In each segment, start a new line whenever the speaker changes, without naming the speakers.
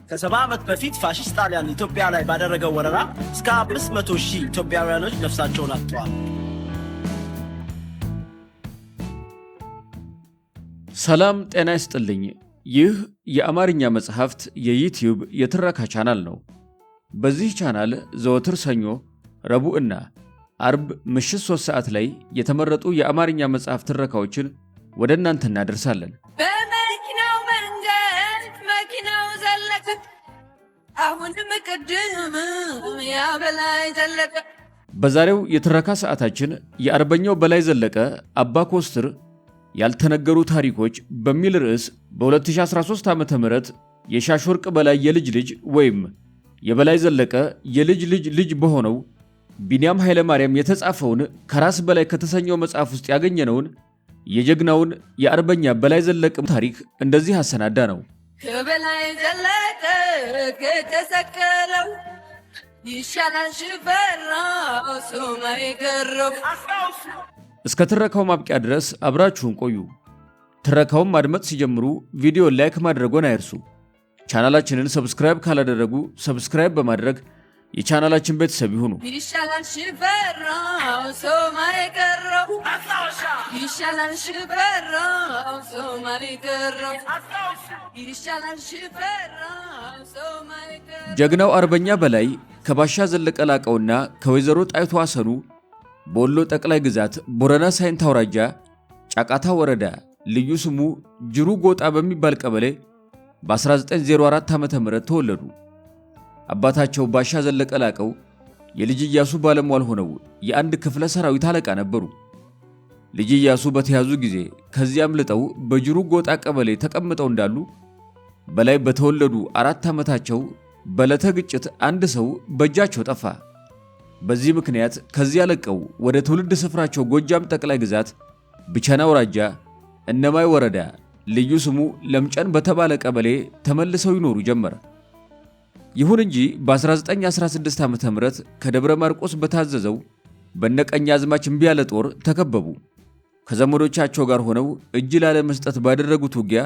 ከ70 ዓመት በፊት ፋሺስት ጣሊያን ኢትዮጵያ ላይ ባደረገው ወረራ እስከ 500,000 ኢትዮጵያውያኖች ነፍሳቸውን አጥተዋል።
ሰላም ጤና ይስጥልኝ። ይህ የአማርኛ መጽሐፍት የዩቲዩብ የትረካ ቻናል ነው። በዚህ ቻናል ዘወትር ሰኞ፣ ረቡዕና አርብ ምሽት 3 ሰዓት ላይ የተመረጡ የአማርኛ መጽሐፍ ትረካዎችን ወደ እናንተ እናደርሳለን።
በመኪናው መንገድ መኪናው ዘለቀ፣ አሁንም ቅድም ያበላይ ዘለቀ።
በዛሬው የትረካ ሰዓታችን የአርበኛው በላይ ዘለቀ አባ ኮስትር ያልተነገሩ ታሪኮች በሚል ርዕስ በ2013 ዓ.ም የሻሾርቅ በላይ የልጅ ልጅ ወይም የበላይ ዘለቀ የልጅ ልጅ ልጅ በሆነው ቢንያም ኃይለ ማርያም የተጻፈውን ከራስ በላይ ከተሰኘው መጽሐፍ ውስጥ ያገኘነውን የጀግናውን የአርበኛ በላይ ዘለቀ ታሪክ እንደዚህ አሰናዳ ነው።
ከበላይ ዘለቀ ከተሰቀለው ይሻላል ሽፈራው ሶማይ ገረው።
እስከ ትረካው ማብቂያ ድረስ አብራችሁን ቆዩ። ትረካውን ማድመጥ ሲጀምሩ ቪዲዮ ላይክ ማድረጎን አይርሱ። ቻናላችንን ሰብስክራይብ ካላደረጉ ሰብስክራይብ በማድረግ የቻናላችን ቤተሰብ ይሁኑ።
ይሻላል ሽፈራው ሶማይ ገረው፣ ይሻላል ሽፈራው ሶማይ ገረው፣ ይሻላል ሽፈራው ሶማይ ገረው።
ጀግናው አርበኛ በላይ ከባሻ ዘለቀ ላቀውና ከወይዘሮ ጣይቱ አሰኑ በወሎ ጠቅላይ ግዛት ቦረና ሳይንት አውራጃ ጫቃታ ወረዳ ልዩ ስሙ ጅሩ ጎጣ በሚባል ቀበሌ በ1904 ዓ.ም ተወለዱ። አባታቸው ባሻ ዘለቀ ላቀው የልጅ ኢያሱ ባለሟል ሆነው የአንድ ክፍለ ሰራዊት አለቃ ነበሩ። ልጅ ኢያሱ በተያዙ ጊዜ ከዚያም ልጠው በጅሩ ጎጣ ቀበሌ ተቀምጠው እንዳሉ በላይ በተወለዱ 4 ዓመታቸው በዕለተ ግጭት አንድ ሰው በእጃቸው ጠፋ። በዚህ ምክንያት ከዚያ ለቀው ወደ ትውልድ ስፍራቸው ጎጃም ጠቅላይ ግዛት ብቸና አውራጃ እነማይ ወረዳ ልዩ ስሙ ለምጨን በተባለ ቀበሌ ተመልሰው ይኖሩ ጀመረ። ይሁን እንጂ በ1916 ዓ.ም ከደብረ ማርቆስ በታዘዘው በነቀኛዝማች እምቢያለ ጦር ተከበቡ። ከዘመዶቻቸው ጋር ሆነው እጅ ላለመስጠት ባደረጉት ውጊያ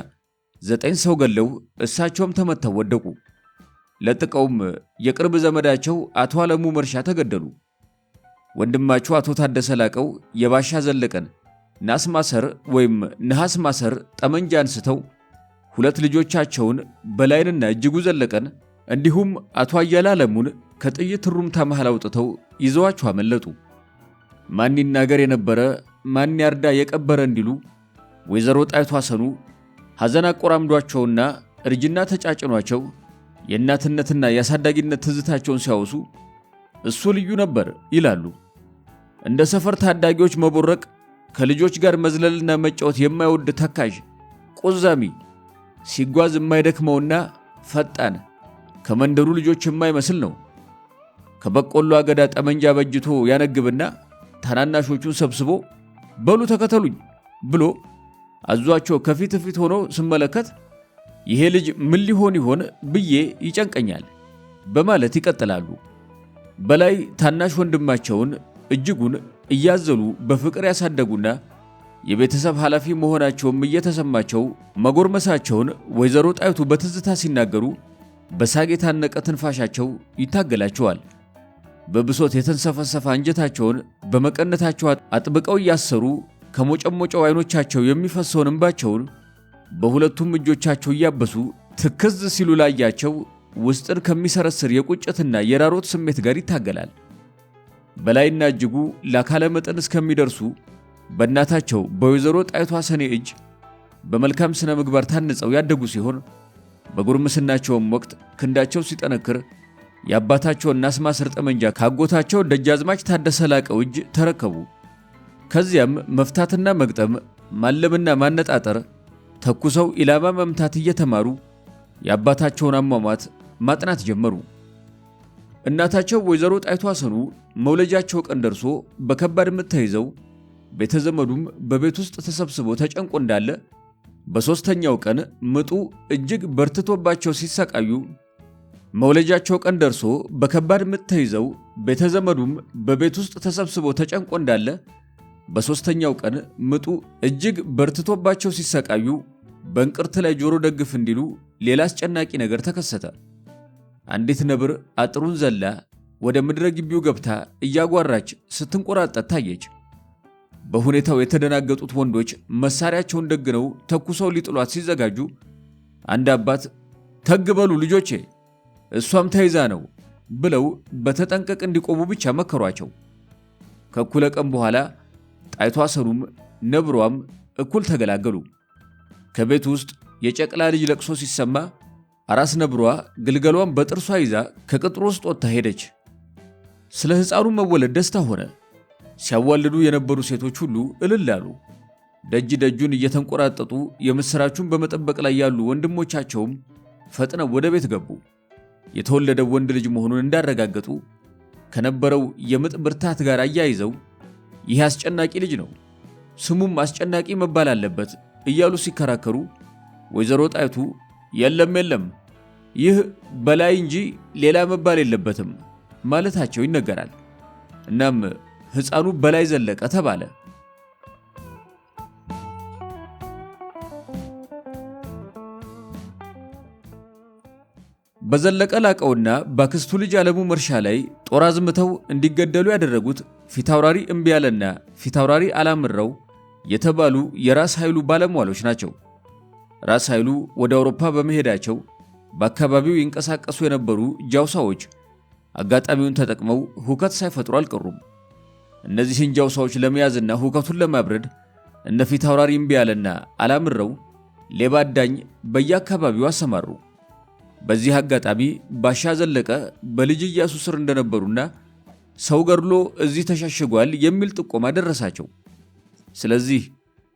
9 ሰው ገለው እሳቸውም ተመተው ወደቁ። ለጥቀውም የቅርብ ዘመዳቸው አቶ አለሙ መርሻ ተገደሉ። ወንድማቸው አቶ ታደሰ ላቀው የባሻ ዘለቀን ናስ ማሰር ወይም ነሐስ ማሰር ጠመንጃ አንስተው 2 ልጆቻቸውን በላይንና እጅጉ ዘለቀን እንዲሁም አቶ አያለ አለሙን ከጥይት ሩምታ መሃል አውጥተው ይዘዋቸው አመለጡ። ማን ይናገር የነበረ ማን ያርዳ የቀበረ እንዲሉ ወይዘሮ ጣይቱ አሰኑ ሐዘን አቆራምዷቸውና እርጅና ተጫጭኗቸው የእናትነትና የአሳዳጊነት ትዝታቸውን ሲያወሱ እሱ ልዩ ነበር ይላሉ። እንደ ሰፈር ታዳጊዎች መቦረቅ፣ ከልጆች ጋር መዝለልና መጫወት የማይወድ ተካዥ ቆዛሚ፣ ሲጓዝ የማይደክመውና ፈጣን፣ ከመንደሩ ልጆች የማይመስል ነው። ከበቆሎ አገዳ ጠመንጃ በጅቶ ያነግብና ታናናሾቹን ሰብስቦ በሉ ተከተሉኝ ብሎ አዟቸው ከፊት ፊት ሆኖ ስመለከት ይሄ ልጅ ምን ሊሆን ይሆን ብዬ ይጨንቀኛል በማለት ይቀጥላሉ። በላይ ታናሽ ወንድማቸውን እጅጉን እያዘሉ በፍቅር ያሳደጉና የቤተሰብ ኃላፊ መሆናቸውም እየተሰማቸው መጎርመሳቸውን ወይዘሮ ጣይቱ በትዝታ ሲናገሩ በሳቅ የታነቀ ትንፋሻቸው ይታገላቸዋል። በብሶት የተንሰፈሰፈ አንጀታቸውን በመቀነታቸው አጥብቀው እያሰሩ ከሞጨሞጨው አይኖቻቸው የሚፈሰውን እንባቸውን በሁለቱም እጆቻቸው እያበሱ ትክዝ ሲሉ ላያቸው ውስጥን ከሚሰረስር የቁጭትና የራሮት ስሜት ጋር ይታገላል። በላይና እጅጉ ለአካለ መጠን እስከሚደርሱ በእናታቸው በወይዘሮ ጣይቱ አሰኔ እጅ በመልካም ስነ ምግባር ታንጸው ያደጉ ሲሆን በጉርምስናቸውም ወቅት ክንዳቸው ሲጠነክር የአባታቸውን ናስ ማሰር ጠመንጃ ካጎታቸው ደጃዝማች ታደሰ ላቀው እጅ ተረከቡ። ከዚያም መፍታትና መግጠም፣ ማለምና ማነጣጠር፣ ተኩሰው ኢላማ መምታት እየተማሩ የአባታቸውን አሟሟት ማጥናት ጀመሩ። እናታቸው ወይዘሮ ጣይቱ አሰኑ መውለጃቸው ቀን ደርሶ በከባድ ምት ተይዘው ቤተዘመዱም በቤት ውስጥ ተሰብስቦ ተጨንቆ እንዳለ በሶስተኛው ቀን ምጡ እጅግ በርትቶባቸው ሲሰቃዩ መውለጃቸው ቀን ደርሶ በከባድ ምት ተይዘው ቤተዘመዱም በቤት ውስጥ ተሰብስቦ ተጨንቆ እንዳለ በሶስተኛው ቀን ምጡ እጅግ በርትቶባቸው ሲሰቃዩ በእንቅርት ላይ ጆሮ ደግፍ እንዲሉ ሌላ አስጨናቂ ነገር ተከሰተ። አንዲት ነብር አጥሩን ዘላ ወደ ምድረ ግቢው ገብታ እያጓራች ስትንቆራጠጥ ታየች። በሁኔታው የተደናገጡት ወንዶች መሳሪያቸውን ደግነው ተኩሰው ሊጥሏት ሲዘጋጁ አንድ አባት ተግበሉ ልጆቼ እሷም ተይዛ ነው ብለው በተጠንቀቅ እንዲቆሙ ብቻ መከሯቸው። ከእኩለ ቀን በኋላ ጣይቷ አሰኑም ነብሯም እኩል ተገላገሉ። ከቤት ውስጥ የጨቅላ ልጅ ለቅሶ ሲሰማ አራስ ነብሯ ግልገሏን በጥርሷ ይዛ ከቅጥሩ ውስጥ ወጥታ ሄደች። ስለ ሕፃኑ መወለድ ደስታ ሆነ። ሲያዋልዱ የነበሩ ሴቶች ሁሉ እልል አሉ። ደጅ ደጁን እየተንቆራጠጡ የምስራቹን በመጠበቅ ላይ ያሉ ወንድሞቻቸውም ፈጥነው ወደ ቤት ገቡ። የተወለደው ወንድ ልጅ መሆኑን እንዳረጋገጡ ከነበረው የምጥ ብርታት ጋር አያይዘው ይህ አስጨናቂ ልጅ ነው፣ ስሙም አስጨናቂ መባል አለበት እያሉ ሲከራከሩ ወይዘሮ ጣይቱ የለም የለም ይህ በላይ እንጂ ሌላ መባል የለበትም ማለታቸው ይነገራል። እናም ሕፃኑ በላይ ዘለቀ ተባለ። በዘለቀ ላቀውና በአክስቱ ልጅ ዓለሙ መርሻ ላይ ጦር አዝምተው እንዲገደሉ ያደረጉት ፊታውራሪ እምቢያለና ፊታውራሪ አላምረው የተባሉ የራስ ኃይሉ ባለሟሎች ናቸው። ራስ ኃይሉ ወደ አውሮፓ በመሄዳቸው በአካባቢው ይንቀሳቀሱ የነበሩ ጃውሳዎች አጋጣሚውን ተጠቅመው ሁከት ሳይፈጥሩ አልቀሩም። እነዚህን ጃውሳዎች ለመያዝና ሁከቱን ለማብረድ እነ ፊታውራሪ እምቢያለና አላምረው ሌባ አዳኝ በየአካባቢው አሰማሩ። በዚህ አጋጣሚ ባሻ ዘለቀ በልጅ ኢያሱ ስር እንደነበሩና ሰው ገድሎ እዚህ ተሸሽጓል የሚል ጥቆማ ደረሳቸው። ስለዚህ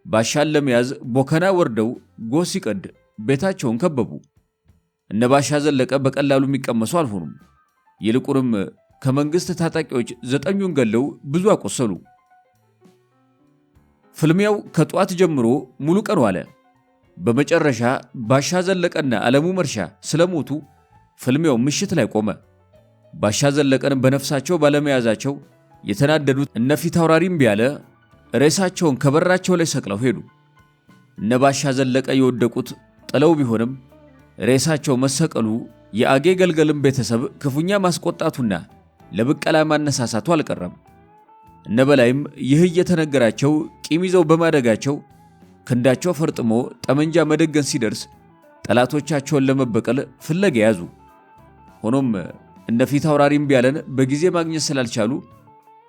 ባሻን ለመያዝ ቦከና ወርደው ጎህ ሲቀድ ቤታቸውን ከበቡ። እነ ባሻ ዘለቀ በቀላሉ የሚቀመሱ አልሆኑም። ይልቁንም ከመንግስት ታጣቂዎች 9ኙን ገለው ብዙ አቆሰሉ። ፍልሚያው ከጧት ጀምሮ ሙሉ ቀን ዋለ። በመጨረሻ ባሻ ዘለቀና ዓለሙ መርሻ ስለሞቱ ፍልሚያው ምሽት ላይ ቆመ። ባሻ ዘለቀን በነፍሳቸው ባለመያዛቸው የተናደዱት እነ ፊታውራሪ እምቢያለ ሬሳቸውን ከበራቸው ላይ ሰቅለው ሄዱ። እነ ባሻ ዘለቀ የወደቁት ጥለው ቢሆንም ሬሳቸው መሰቀሉ የአጌ ገልገልም ቤተሰብ ክፉኛ ማስቆጣቱና ለብቀላ ማነሳሳቱ አልቀረም። እነ በላይም ይህ እየተነገራቸው ቂም ይዘው በማደጋቸው ክንዳቸው ፈርጥሞ ጠመንጃ መደገን ሲደርስ ጠላቶቻቸውን ለመበቀል ፍለጋ ያዙ። ሆኖም እነ ፊታውራሪ እምቢያለን በጊዜ ማግኘት ስላልቻሉ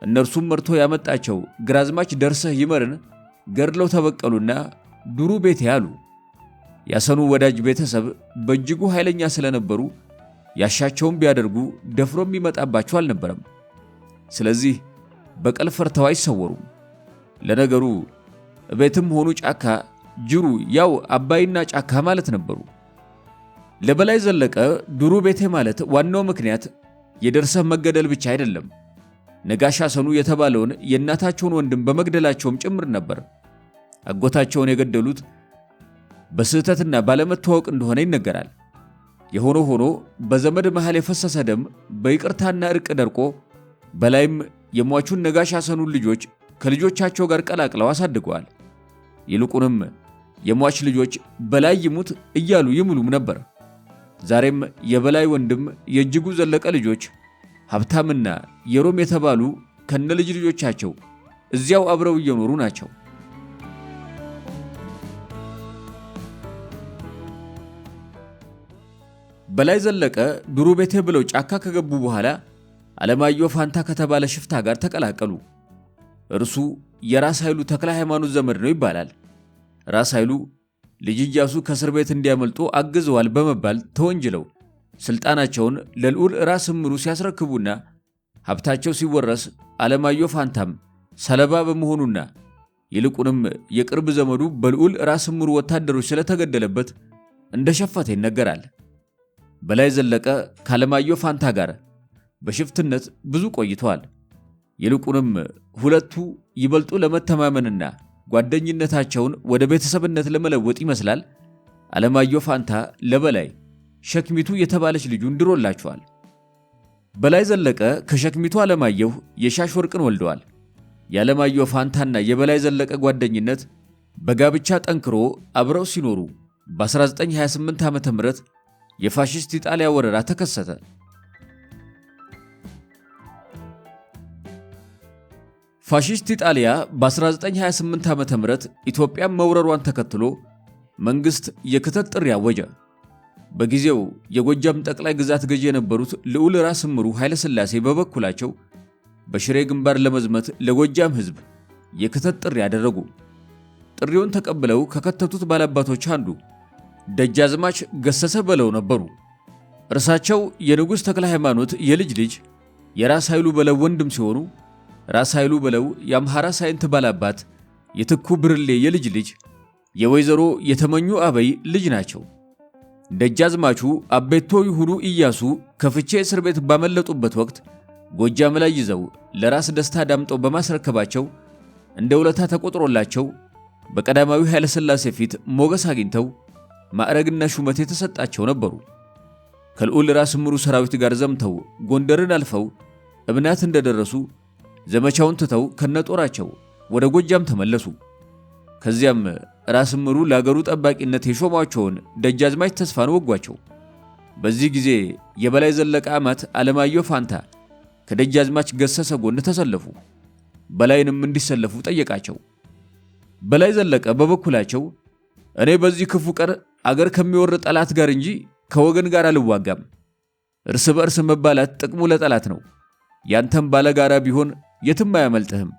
እነርሱም መርቶ ያመጣቸው ግራዝማች ደርሰህ ይመርን ገድለው ተበቀሉና ዱሩ ቤቴ አሉ። ያሰኑ ወዳጅ ቤተሰብ በእጅጉ ኃይለኛ ስለነበሩ ያሻቸውን ቢያደርጉ ደፍሮ የሚመጣባቸው አልነበረም። ስለዚህ በቀል ፈርተው አይሰወሩም። ለነገሩ ቤትም ሆኑ ጫካ ጅሩ ያው አባይና ጫካ ማለት ነበሩ። ለበላይ ዘለቀ ዱሩ ቤቴ ማለት ዋናው ምክንያት የደርሰህ መገደል ብቻ አይደለም፣ ነጋሽ አሰኑ የተባለውን የእናታቸውን ወንድም በመግደላቸውም ጭምር ነበር። አጎታቸውን የገደሉት በስህተትና ባለመታወቅ እንደሆነ ይነገራል። የሆነ ሆኖ በዘመድ መሃል የፈሰሰ ደም በይቅርታና እርቅ ደርቆ በላይም የሟቹን ነጋሽ አሰኑን ልጆች ከልጆቻቸው ጋር ቀላቅለው አሳድገዋል። ይልቁንም የሟች ልጆች በላይ ይሙት እያሉ ይምሉም ነበር። ዛሬም የበላይ ወንድም የእጅጉ ዘለቀ ልጆች ሀብታምና የሮም የተባሉ ከነ ልጅ ልጆቻቸው እዚያው አብረው እየኖሩ ናቸው። በላይ ዘለቀ ዱሩ ቤቴ ብለው ጫካ ከገቡ በኋላ አለማየሁ ፋንታ ከተባለ ሽፍታ ጋር ተቀላቀሉ። እርሱ የራስ ኃይሉ ተክለ ሃይማኖት ዘመድ ነው ይባላል። ራስ ኃይሉ ልጅ ኢያሱ ከእስር ቤት እንዲያመልጡ አግዘዋል በመባል ተወንጅለው ስልጣናቸውን ለልዑል ራስ እምሩ ሲያስረክቡና ሀብታቸው ሲወረስ አለማየሁ ፋንታም ሰለባ በመሆኑና ይልቁንም የቅርብ ዘመዱ በልዑል ራስ እምሩ ወታደሮች ስለተገደለበት እንደሸፈተ ይነገራል። በላይ ዘለቀ ከአለማየሁ ፋንታ ጋር በሽፍትነት ብዙ ቆይተዋል። ይልቁንም ሁለቱ ይበልጡ ለመተማመንና ጓደኝነታቸውን ወደ ቤተሰብነት ለመለወጥ ይመስላል አለማየሁ ፋንታ ለበላይ ሸክሚቱ የተባለች ልጁን ድሮላቸዋል። በላይ ዘለቀ ከሸክሚቱ አለማየሁ የሻሽ ወርቅን ወልደዋል። የአለማየሁ ፋንታና የበላይ ዘለቀ ጓደኝነት በጋብቻ ጠንክሮ አብረው ሲኖሩ በ1928 ዓ.ም የፋሺስት ኢጣሊያ ወረራ ተከሰተ። ፋሺስት ኢጣሊያ በ1928 ዓ.ም ኢትዮጵያን መውረሯን ተከትሎ መንግስት የክተት ጥሪ አወጀ። በጊዜው የጎጃም ጠቅላይ ግዛት ገዢ የነበሩት ልዑል ራስ እምሩ ኃይለ ሥላሴ በበኩላቸው በሽሬ ግንባር ለመዝመት ለጎጃም ህዝብ የክተት ጥሪ ያደረጉ። ጥሪውን ተቀብለው ከከተቱት ባላባቶች አንዱ ደጃዝማች ገሰሰ በለው ነበሩ። እርሳቸው የንጉሥ ተክለ ሃይማኖት የልጅ ልጅ የራስ ኃይሉ በለው ወንድም ሲሆኑ ራስ ኃይሉ በለው የአምሃራ ሳይንት ባላባት የትኩ ብርሌ የልጅ ልጅ የወይዘሮ የተመኙ አበይ ልጅ ናቸው። ደጃዝማቹ አቤቶ ይሁኑ ኢያሱ ከፍቼ እስር ቤት ባመለጡበት ወቅት ጎጃም ላይ ይዘው ለራስ ደስታ ዳምጠው በማስረከባቸው እንደ ውለታ ተቆጥሮላቸው በቀዳማዊ ኃይለ ሥላሴ ፊት ሞገስ አግኝተው ማዕረግና ሹመት የተሰጣቸው ነበሩ። ከልዑል ራስ እምሩ ሰራዊት ጋር ዘምተው ጎንደርን አልፈው እብናት እንደደረሱ ዘመቻውን ትተው ከነጦራቸው ወደ ጎጃም ተመለሱ። ከዚያም ራስ እምሩ ለአገሩ ጠባቂነት የሾሟቸውን ደጃዝማች ተስፋን ወጓቸው። በዚህ ጊዜ የበላይ ዘለቀ አማት አለማየሁ ፋንታ ከደጃዝማች ገሰሰ ጎን ተሰለፉ። በላይንም እንዲሰለፉ ጠየቃቸው። በላይ ዘለቀ በበኩላቸው እኔ በዚህ ክፉ ቀን አገር ከሚወር ጠላት ጋር እንጂ ከወገን ጋር አልዋጋም። እርስ በእርስ መባላት ጥቅሙ ለጠላት ነው። ያንተም ባለጋራ ቢሆን የትም አያመልጥህም።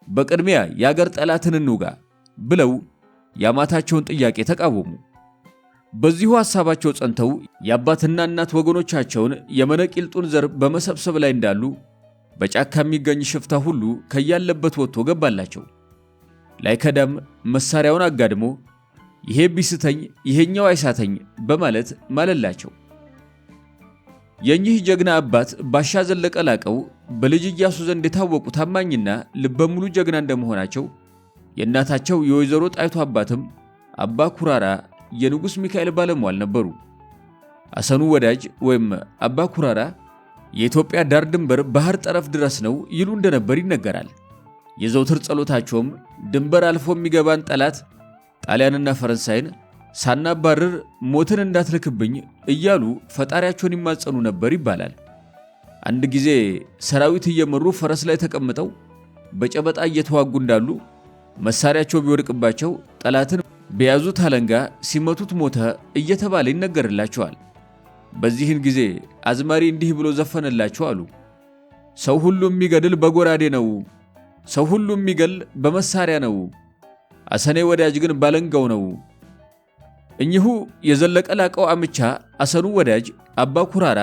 በቅድሚያ የአገር ጠላትን እንውጋ ብለው የአማታቸውን ጥያቄ ተቃወሙ። በዚሁ ሐሳባቸው ጸንተው የአባትና እናት ወገኖቻቸውን የመነቂልጡን ዘር በመሰብሰብ ላይ እንዳሉ በጫካ የሚገኝ ሽፍታ ሁሉ ከያለበት ወጥቶ ገባላቸው። ላይከዳም መሳሪያውን አጋድሞ ይሄ ቢስተኝ ይሄኛው አይሳተኝ በማለት ማለላቸው። የኚህ ጀግና አባት ባሻ ዘለቀ ላቀው በልጅ ኢያሱ ዘንድ የታወቁ ታማኝና ልበሙሉ ጀግና እንደመሆናቸው የእናታቸው የወይዘሮ ጣይቱ አባትም አባ ኩራራ የንጉሥ ሚካኤል ባለሟል ነበሩ። አሰኑ ወዳጅ ወይም አባ ኩራራ የኢትዮጵያ ዳር ድንበር ባህር ጠረፍ ድረስ ነው ይሉ እንደነበር ይነገራል። የዘውትር ጸሎታቸውም ድንበር አልፎ የሚገባን ጠላት ጣሊያንና ፈረንሳይን ሳናባረር ሞትን እንዳትልክብኝ እያሉ ፈጣሪያቸውን ይማጸኑ ነበር ይባላል። አንድ ጊዜ ሰራዊት እየመሩ ፈረስ ላይ ተቀምጠው በጨበጣ እየተዋጉ እንዳሉ መሳሪያቸው ቢወድቅባቸው ጠላትን በያዙት አለንጋ ሲመቱት ሞተ እየተባለ ይነገርላቸዋል። በዚህን ጊዜ አዝማሪ እንዲህ ብሎ ዘፈነላቸው አሉ። ሰው ሁሉ የሚገድል በጎራዴ ነው፣ ሰው ሁሉ የሚገል በመሳሪያ ነው፣ አሰኔ ወዳጅ ግን ባለንጋው ነው። እኚሁ የዘለቀ ላቀው አምቻ አሰኑ ወዳጅ አባ ኩራራ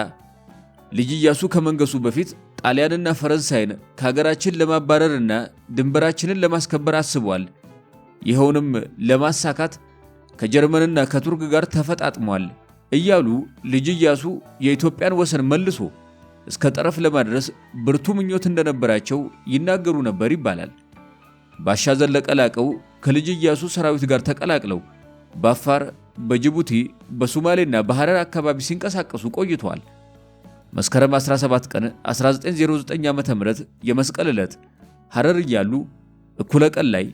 ልጅ ኢያሱ ከመንገሱ በፊት ጣሊያንና ፈረንሳይን ከሀገራችን ለማባረርና ድንበራችንን ለማስከበር አስቧል። ይኸውንም ለማሳካት ከጀርመንና ከቱርክ ጋር ተፈጣጥሟል እያሉ ልጅ ኢያሱ የኢትዮጵያን ወሰን መልሶ እስከ ጠረፍ ለማድረስ ብርቱ ምኞት እንደነበራቸው ይናገሩ ነበር ይባላል። ባሻ ዘለቀ ላቀው ከልጅ ኢያሱ ሰራዊት ጋር ተቀላቅለው በአፋር፣ በጅቡቲ፣ በሶማሌና በሐረር አካባቢ ሲንቀሳቀሱ ቆይተዋል። መስከረም 17 ቀን 1909 ዓ.ም የመስቀል ዕለት ሐረር እያሉ እኩለ ቀን ላይ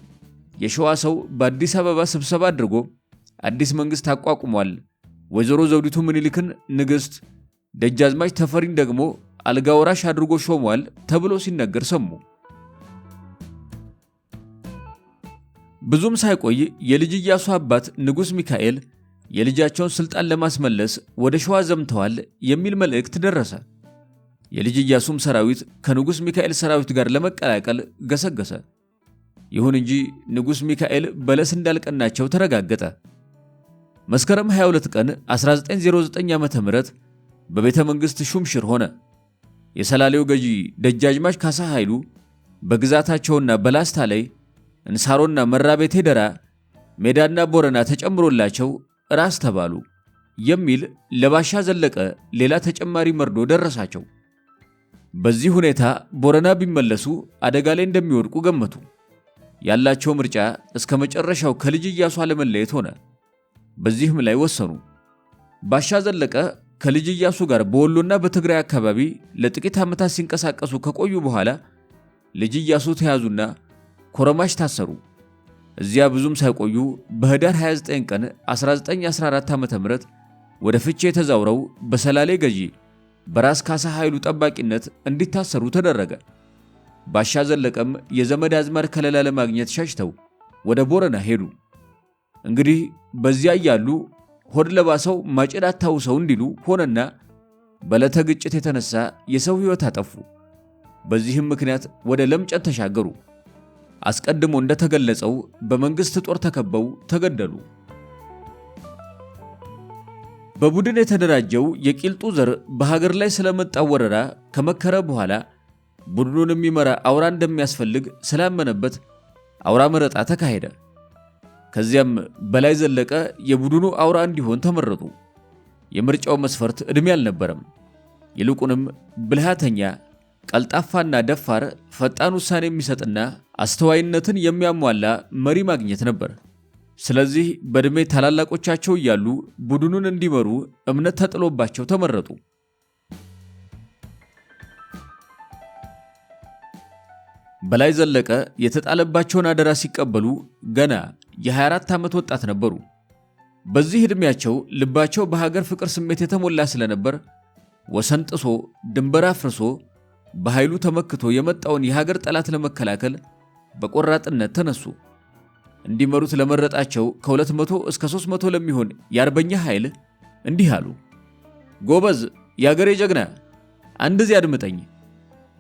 የሸዋ ሰው በአዲስ አበባ ስብሰባ አድርጎ አዲስ መንግስት አቋቁሟል፣ ወይዘሮ ዘውዲቱ ምኒልክን ንግስት፣ ደጃዝማች ተፈሪን ደግሞ አልጋ ወራሽ አድርጎ ሾሟል ተብሎ ሲነገር ሰሙ። ብዙም ሳይቆይ የልጅ ኢያሱ አባት ንጉሥ ሚካኤል የልጃቸውን ስልጣን ለማስመለስ ወደ ሸዋ ዘምተዋል የሚል መልእክት ደረሰ። የልጅ ኢያሱም ሰራዊት ከንጉሥ ሚካኤል ሰራዊት ጋር ለመቀላቀል ገሰገሰ። ይሁን እንጂ ንጉሥ ሚካኤል በለስ እንዳልቀናቸው ተረጋገጠ። መስከረም 22 ቀን 1909 ዓ.ም በቤተ መንግሥት ሹምሽር ሆነ። የሰላሌው ገዢ ደጃዝማች ካሳ ኃይሉ በግዛታቸውና በላስታ ላይ እንሳሮና መራቤቴ ደራ፣ ሜዳና ቦረና ተጨምሮላቸው ራስ ተባሉ የሚል ለባሻ ዘለቀ ሌላ ተጨማሪ መርዶ ደረሳቸው። በዚህ ሁኔታ ቦረና ቢመለሱ አደጋ ላይ እንደሚወድቁ ገመቱ። ያላቸው ምርጫ እስከ መጨረሻው ከልጅ ኢያሱ አለመለየት ሆነ። በዚህም ላይ ወሰኑ። ባሻ ዘለቀ ከልጅ ኢያሱ ጋር በወሎና በትግራይ አካባቢ ለጥቂት ዓመታት ሲንቀሳቀሱ ከቆዩ በኋላ ልጅ ኢያሱ ተያዙና ኮረማሽ ታሰሩ። እዚያ ብዙም ሳይቆዩ በህዳር 29 ቀን 1914 ዓ.ም ወደ ፍቼ ተዛውረው በሰላሌ ገዢ በራስ ካሳ ኃይሉ ጠባቂነት እንዲታሰሩ ተደረገ። ባሻ ዘለቀም የዘመድ አዝማድ ከለላ ለማግኘት ሸሽተው ወደ ቦረና ሄዱ። እንግዲህ በዚያ ያሉ ሆድ ለባሰው ማጭድ አታውሰው እንዲሉ ሆነና በለተ ግጭት የተነሳ የሰው ሕይወት አጠፉ። በዚህም ምክንያት ወደ ለምጨት ተሻገሩ። አስቀድሞ እንደተገለጸው በመንግስት ጦር ተከበው ተገደሉ። በቡድን የተደራጀው የቂልጡ ዘር በሀገር ላይ ስለመጣው ወረራ ከመከረ በኋላ ቡድኑን የሚመራ አውራ እንደሚያስፈልግ ስላመነበት አውራ መረጣ ተካሄደ። ከዚያም በላይ ዘለቀ የቡድኑ አውራ እንዲሆን ተመረጡ። የምርጫው መስፈርት ዕድሜ አልነበረም። ይልቁንም ብልሃተኛ፣ ቀልጣፋና ደፋር፣ ፈጣን ውሳኔ የሚሰጥና አስተዋይነትን የሚያሟላ መሪ ማግኘት ነበር። ስለዚህ በዕድሜ ታላላቆቻቸው እያሉ ቡድኑን እንዲመሩ እምነት ተጥሎባቸው ተመረጡ። በላይ ዘለቀ የተጣለባቸውን አደራ ሲቀበሉ ገና የ24 ዓመት ወጣት ነበሩ። በዚህ ዕድሜያቸው ልባቸው በሀገር ፍቅር ስሜት የተሞላ ስለነበር ወሰን ጥሶ ድንበር አፍርሶ በኃይሉ ተመክቶ የመጣውን የሀገር ጠላት ለመከላከል በቆራጥነት ተነሱ። እንዲመሩት ለመረጣቸው ከ200 እስከ 300 ለሚሆን የአርበኛ ኃይል እንዲህ አሉ። ጎበዝ የአገሬ ጀግና፣ አንድ ዚህ አድምጠኝ።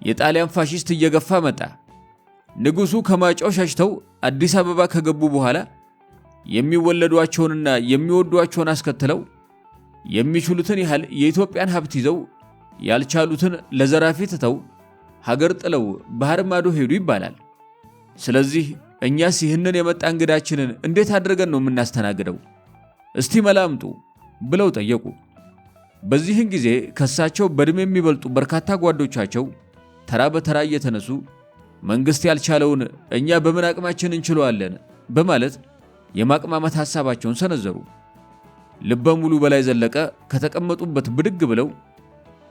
የጣሊያን ፋሺስት እየገፋ መጣ። ንጉሱ ከማጫው ሸሽተው አዲስ አበባ ከገቡ በኋላ የሚወለዷቸውንና የሚወዷቸውን አስከትለው የሚችሉትን ያህል የኢትዮጵያን ሀብት ይዘው ያልቻሉትን ለዘራፊ ትተው ሀገር ጥለው ባህር ማዶ ሄዱ ይባላል። ስለዚህ እኛስ ይህንን የመጣ እንግዳችንን እንዴት አድርገን ነው የምናስተናግደው? እስቲ መላምጡ ብለው ጠየቁ። በዚህን ጊዜ ከሳቸው በዕድሜ የሚበልጡ በርካታ ጓዶቻቸው ተራ በተራ እየተነሱ መንግስት ያልቻለውን እኛ በምን አቅማችን እንችለዋለን በማለት የማቅማማት ሐሳባቸውን ሰነዘሩ። ልበ ሙሉ በላይ ዘለቀ ከተቀመጡበት ብድግ ብለው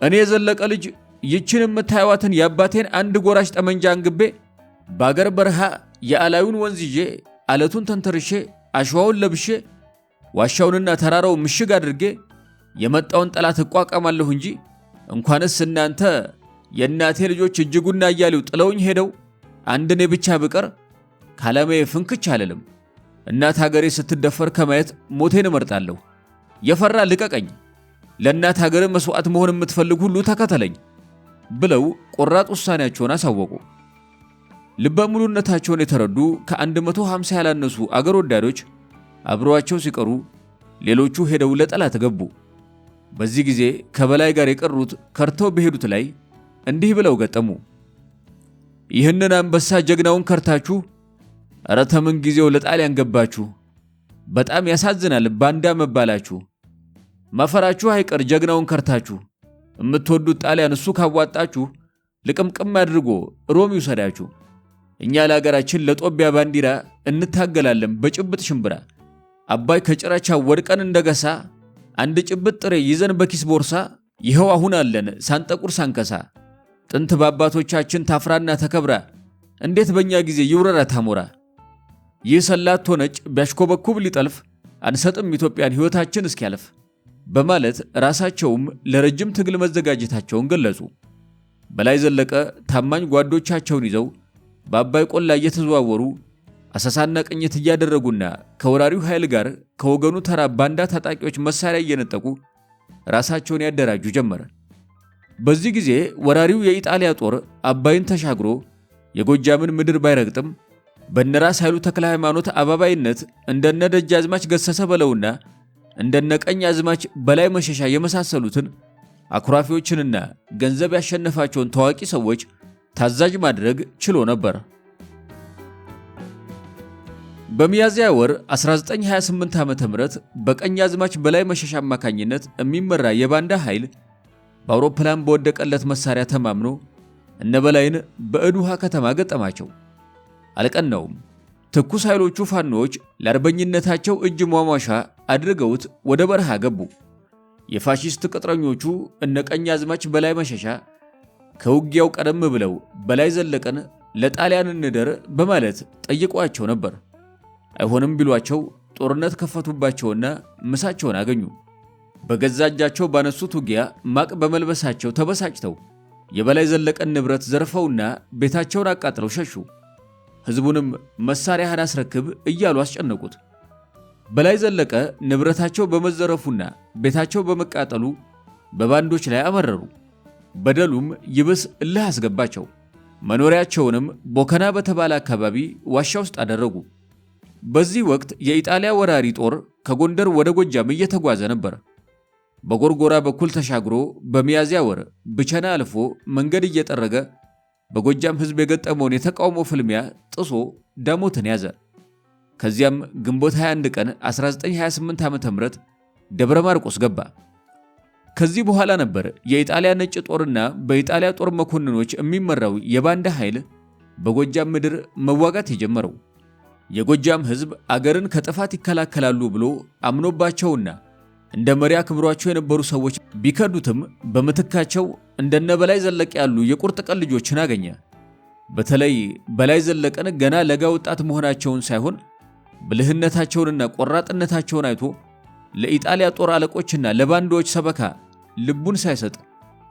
እኔ የዘለቀ ልጅ ይችን የምታዩዋትን የአባቴን አንድ ጎራሽ ጠመንጃ አንግቤ በአገር በረሃ የአላዩን ወንዝ ይዤ አለቱን ተንተርሼ አሸዋውን ለብሼ ዋሻውንና ተራራው ምሽግ አድርጌ የመጣውን ጠላት እቋቋማለሁ እንጂ እንኳንስ እናንተ የእናቴ ልጆች እጅጉና እያሌው ጥለውኝ ሄደው አንድ እኔ ብቻ ብቀር ካለሜ ፍንክች አልልም። እናት ሀገሬ ስትደፈር ከማየት ሞቴን እመርጣለሁ። የፈራ ልቀቀኝ፣ ለእናት ሀገር መስዋዕት መሆን የምትፈልግ ሁሉ ተከተለኝ ብለው ቆራጥ ውሳኔያቸውን አሳወቁ። ልበ ሙሉነታቸውን የተረዱ ከ150 ያላነሱ አገር ወዳዶች አብረዋቸው ሲቀሩ ሌሎቹ ሄደው ለጠላት ገቡ። በዚህ ጊዜ ከበላይ ጋር የቀሩት ከርተው በሄዱት ላይ እንዲህ ብለው ገጠሙ። ይህንን አንበሳ ጀግናውን ከርታችሁ ኧረ ተምን ጊዜው ለጣሊያን ገባችሁ። በጣም ያሳዝናል ባንዳ መባላችሁ። ማፈራችሁ አይቀር ጀግናውን ከርታችሁ። የምትወዱት ጣሊያን እሱ ካዋጣችሁ ልቅምቅም አድርጎ ሮም ይውሰዳችሁ። እኛ ለሀገራችን ለጦቢያ ባንዲራ እንታገላለን በጭብጥ ሽምብራ። አባይ ከጭራቻ ወድቀን እንደገሳ አንድ ጭብጥ ጥሬ ይዘን በኪስ ቦርሳ ይኸው አሁን አለን ሳንጠቁር ሳንከሳ። ጥንት በአባቶቻችን ታፍራና ተከብራ እንዴት በእኛ ጊዜ ይውረራ ታሞራ። ይህ ሰላቶ ነጭ ቢያሽኮበኩብ ሊጠልፍ አንሰጥም ኢትዮጵያን ሕይወታችን እስኪያልፍ በማለት ራሳቸውም ለረጅም ትግል መዘጋጀታቸውን ገለጹ። በላይ ዘለቀ ታማኝ ጓዶቻቸውን ይዘው በአባይ ቆላ እየተዘዋወሩ አሰሳና ቅኝት እያደረጉና ከወራሪው ኃይል ጋር ከወገኑ ተራ ባንዳ ታጣቂዎች መሳሪያ እየነጠቁ ራሳቸውን ያደራጁ ጀመረ። በዚህ ጊዜ ወራሪው የኢጣሊያ ጦር አባይን ተሻግሮ የጎጃምን ምድር ባይረግጥም በነራስ ኃይሉ ተክለ ሃይማኖት አባባይነት እንደነ ደጃዝማች ገሰሰ በለውና እንደነ ቀኝ አዝማች በላይ መሸሻ የመሳሰሉትን አኩራፊዎችንና ገንዘብ ያሸነፋቸውን ታዋቂ ሰዎች ታዛዥ ማድረግ ችሎ ነበር። በሚያዝያ ወር 1928 ዓ.ም በቀኝ አዝማች በላይ መሸሻ አማካኝነት የሚመራ የባንዳ ኃይል በአውሮፕላን በወደቀለት መሳሪያ ተማምኖ እነ በላይን በእዱሃ ከተማ ገጠማቸው። አልቀናውም። ትኩስ ኃይሎቹ ፋኖዎች ለአርበኝነታቸው እጅ ሟሟሻ አድርገውት ወደ በረሃ ገቡ። የፋሺስት ቅጥረኞቹ እነ ቀኝ አዝማች በላይ መሸሻ ከውጊያው ቀደም ብለው በላይ ዘለቀን ለጣሊያን እንደር በማለት ጠይቋቸው ነበር። አይሆንም ቢሏቸው ጦርነት ከፈቱባቸውና ምሳቸውን አገኙ። በገዛ እጃቸው ባነሱት ውጊያ ማቅ በመልበሳቸው ተበሳጭተው የበላይ ዘለቀን ንብረት ዘርፈውና ቤታቸውን አቃጥለው ሸሹ። ሕዝቡንም መሳሪያህን አስረክብ እያሉ አስጨነቁት። በላይ ዘለቀ ንብረታቸው በመዘረፉና ቤታቸው በመቃጠሉ በባንዶች ላይ አመረሩ። በደሉም ይብስ እልህ አስገባቸው። መኖሪያቸውንም ቦከና በተባለ አካባቢ ዋሻ ውስጥ አደረጉ። በዚህ ወቅት የኢጣሊያ ወራሪ ጦር ከጎንደር ወደ ጎጃም እየተጓዘ ነበር። በጎርጎራ በኩል ተሻግሮ በሚያዝያ ወር ብቸና አልፎ መንገድ እየጠረገ በጎጃም ሕዝብ የገጠመውን የተቃውሞ ፍልሚያ ጥሶ ዳሞትን ያዘ። ከዚያም ግንቦት 21 ቀን 1928 ዓ.ም ደብረ ማርቆስ ገባ። ከዚህ በኋላ ነበር የኢጣሊያ ነጭ ጦርና በኢጣሊያ ጦር መኮንኖች የሚመራው የባንዳ ኃይል በጎጃም ምድር መዋጋት የጀመረው። የጎጃም ሕዝብ አገርን ከጥፋት ይከላከላሉ ብሎ አምኖባቸውና እንደ መሪ አክብሯቸው የነበሩ ሰዎች ቢከዱትም በምትካቸው እንደነ በላይ ዘለቀ ያሉ የቁርጥ ቀን ልጆችን አገኘ። በተለይ በላይ ዘለቀን ገና ለጋ ወጣት መሆናቸውን ሳይሆን ብልህነታቸውንና ቆራጥነታቸውን አይቶ ለኢጣሊያ ጦር አለቆችና ለባንዶች ሰበካ ልቡን ሳይሰጥ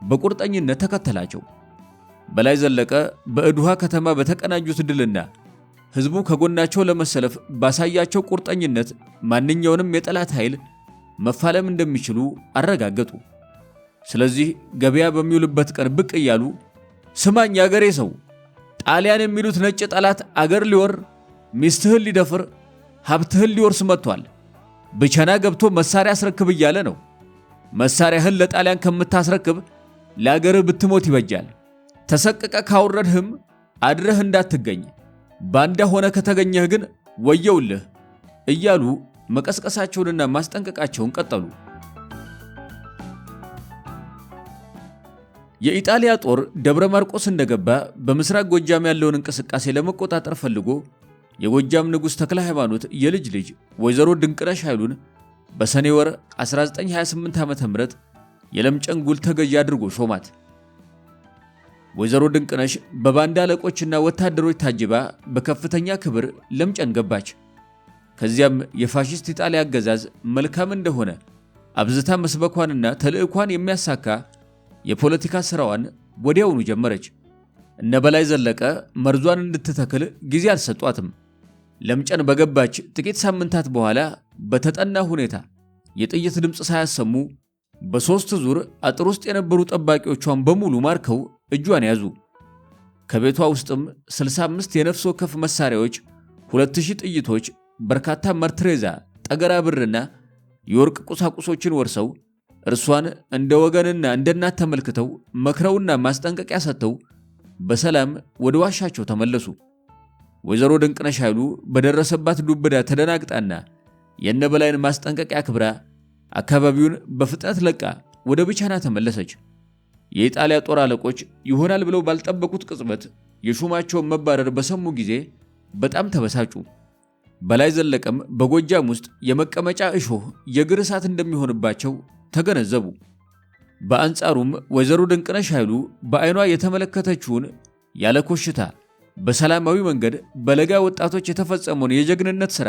በቁርጠኝነት ተከተላቸው። በላይ ዘለቀ በእዱሃ ከተማ በተቀናጁት ድልና ሕዝቡ ከጎናቸው ለመሰለፍ ባሳያቸው ቁርጠኝነት ማንኛውንም የጠላት ኃይል መፋለም እንደሚችሉ አረጋገጡ። ስለዚህ ገበያ በሚውልበት ቀን ብቅ እያሉ ስማኝ አገሬ ሰው፣ ጣሊያን የሚሉት ነጭ ጠላት አገር ሊወር፣ ሚስትህን ሊደፍር፣ ሀብትህን ሊወርስ መጥቷል። ብቸና ገብቶ መሳሪያ አስረክብ እያለ ነው። መሳሪያህን ለጣሊያን ከምታስረክብ ለአገርህ ብትሞት ይበጃል። ተሰቅቀ ካወረድህም አድረህ እንዳትገኝ፣ ባንዳ ሆነ ከተገኘህ ግን ወየውልህ እያሉ መቀስቀሳቸውንና ማስጠንቀቃቸውን ቀጠሉ። የኢጣሊያ ጦር ደብረ ማርቆስ እንደገባ በምስራቅ ጎጃም ያለውን እንቅስቃሴ ለመቆጣጠር ፈልጎ የጎጃም ንጉሥ ተክለ ሃይማኖት የልጅ ልጅ ወይዘሮ ድንቅነሽ ኃይሉን በሰኔ ወር 1928 ዓ.ም የለምጨን ጉል ተገዢ አድርጎ ሾማት። ወይዘሮ ድንቅነሽ በባንዳ አለቆችና ወታደሮች ታጅባ በከፍተኛ ክብር ለምጨን ገባች። ከዚያም የፋሺስት ኢጣሊያ አገዛዝ መልካም እንደሆነ አብዝታ መስበኳንና ተልዕኳን የሚያሳካ የፖለቲካ ሥራዋን ወዲያውኑ ጀመረች። እነ በላይ ዘለቀ መርዟን እንድትተክል ጊዜ አልሰጧትም። ለምጨን በገባች ጥቂት ሳምንታት በኋላ በተጠና ሁኔታ የጥይት ድምፅ ሳያሰሙ በሦስት ዙር አጥር ውስጥ የነበሩ ጠባቂዎቿን በሙሉ ማርከው እጇን ያዙ። ከቤቷ ውስጥም 65 የነፍስ ወከፍ መሳሪያዎች፣ 2000 ጥይቶች፣ በርካታ መርትሬዛ፣ ጠገራ ብርና የወርቅ ቁሳቁሶችን ወርሰው እርሷን እንደ ወገንና እንደ እናት ተመልክተው መክረውና ማስጠንቀቂያ ሰጥተው በሰላም ወደ ዋሻቸው ተመለሱ። ወይዘሮ ድንቅነሽ ኃይሉ በደረሰባት ዱብዳ ተደናግጣና የነበላይን ማስጠንቀቂያ ክብራ አካባቢውን በፍጥነት ለቃ ወደ ብቸና ተመለሰች። የኢጣሊያ ጦር አለቆች ይሆናል ብለው ባልጠበቁት ቅጽበት የሹማቸውን መባረር በሰሙ ጊዜ በጣም ተበሳጩ። በላይ ዘለቀም በጎጃም ውስጥ የመቀመጫ እሾህ የግር እሳት እንደሚሆንባቸው ተገነዘቡ። በአንጻሩም ወይዘሮ ድንቅነሽ ኃይሉ በዓይኗ የተመለከተችውን ያለ ኮሽታ በሰላማዊ መንገድ በለጋ ወጣቶች የተፈጸመውን የጀግንነት ሥራ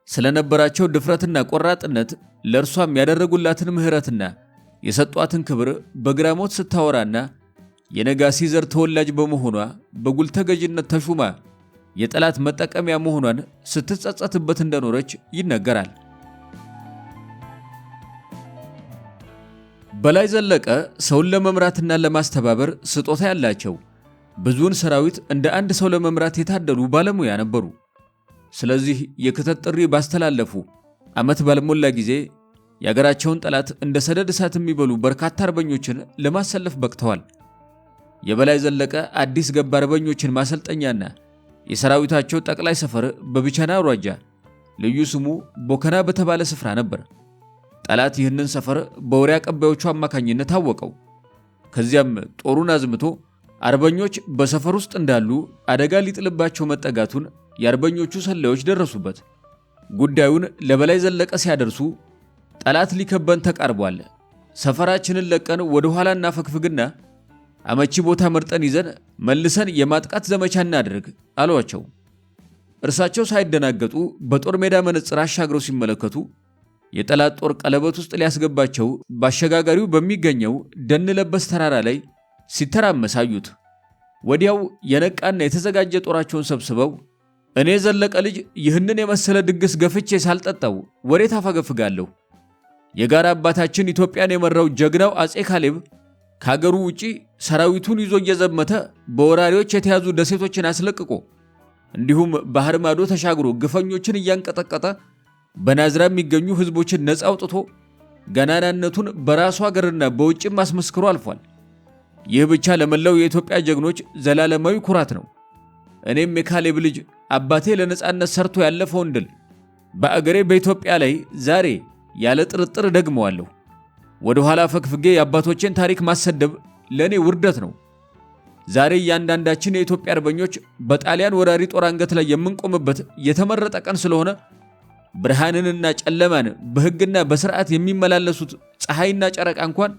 ስለነበራቸው ድፍረትና ቆራጥነት ለእርሷም ያደረጉላትን ምሕረትና የሰጧትን ክብር በግራሞት ስታወራና የነጋሲ ዘር ተወላጅ በመሆኗ በጉል ተገዥነት ተሹማ የጠላት መጠቀሚያ መሆኗን ስትጸጸትበት እንደኖረች ይነገራል። በላይ ዘለቀ ሰውን ለመምራትና ለማስተባበር ስጦታ ያላቸው፣ ብዙውን ሰራዊት እንደ አንድ ሰው ለመምራት የታደሉ ባለሙያ ነበሩ። ስለዚህ የክተት ጥሪ ባስተላለፉ ዓመት ባልሞላ ጊዜ የአገራቸውን ጠላት እንደ ሰደድ እሳት የሚበሉ በርካታ አርበኞችን ለማሰለፍ በቅተዋል። የበላይ ዘለቀ አዲስ ገባ አርበኞችን ማሰልጠኛና የሰራዊታቸው ጠቅላይ ሰፈር በብቸና አውራጃ ልዩ ስሙ ቦከና በተባለ ስፍራ ነበር። ጠላት ይህንን ሰፈር በወሬ አቀባዮቹ አማካኝነት አወቀው። ከዚያም ጦሩን አዝምቶ አርበኞች በሰፈር ውስጥ እንዳሉ አደጋ ሊጥልባቸው መጠጋቱን የአርበኞቹ ሰላዮች ደረሱበት። ጉዳዩን ለበላይ ዘለቀ ሲያደርሱ ጠላት ሊከበን ተቃርቧል፣ ሰፈራችንን ለቀን ወደ ኋላ እናፈግፍግና አመቺ ቦታ መርጠን ይዘን መልሰን የማጥቃት ዘመቻ እናድርግ አሏቸው። እርሳቸው ሳይደናገጡ በጦር ሜዳ መነጽር አሻግረው ሲመለከቱ የጠላት ጦር ቀለበት ውስጥ ሊያስገባቸው ባሸጋጋሪው በሚገኘው ደን ለበስ ተራራ ላይ ሲተራመስ አዩት። ወዲያው የነቃና የተዘጋጀ ጦራቸውን ሰብስበው እኔ ዘለቀ ልጅ ይህንን የመሰለ ድግስ ገፍቼ ሳልጠጣው ወዴት አፈገፍጋለሁ? የጋራ አባታችን ኢትዮጵያን የመራው ጀግናው አጼ ካሌብ ከሀገሩ ውጪ ሰራዊቱን ይዞ እየዘመተ በወራሪዎች የተያዙ ደሴቶችን አስለቅቆ እንዲሁም ባህር ማዶ ተሻግሮ ግፈኞችን እያንቀጠቀጠ በናዝራ የሚገኙ ህዝቦችን ነፃ አውጥቶ ገናናነቱን በራሱ ሀገርና በውጭም አስመስክሮ አልፏል። ይህ ብቻ ለመላው የኢትዮጵያ ጀግኖች ዘላለማዊ ኩራት ነው። እኔም የካሌብ ልጅ አባቴ ለነፃነት ሰርቶ ያለፈውን ድል በአገሬ በኢትዮጵያ ላይ ዛሬ ያለ ጥርጥር ደግመዋለሁ። ወደ ኋላ ፈግፍጌ የአባቶችን ታሪክ ማሰደብ ለኔ ውርደት ነው። ዛሬ እያንዳንዳችን የኢትዮጵያ አርበኞች በጣሊያን ወራሪ ጦር አንገት ላይ የምንቆምበት የተመረጠ ቀን ስለሆነ ብርሃንንና ጨለማን በህግና በስርዓት የሚመላለሱት ፀሐይና ጨረቃ እንኳን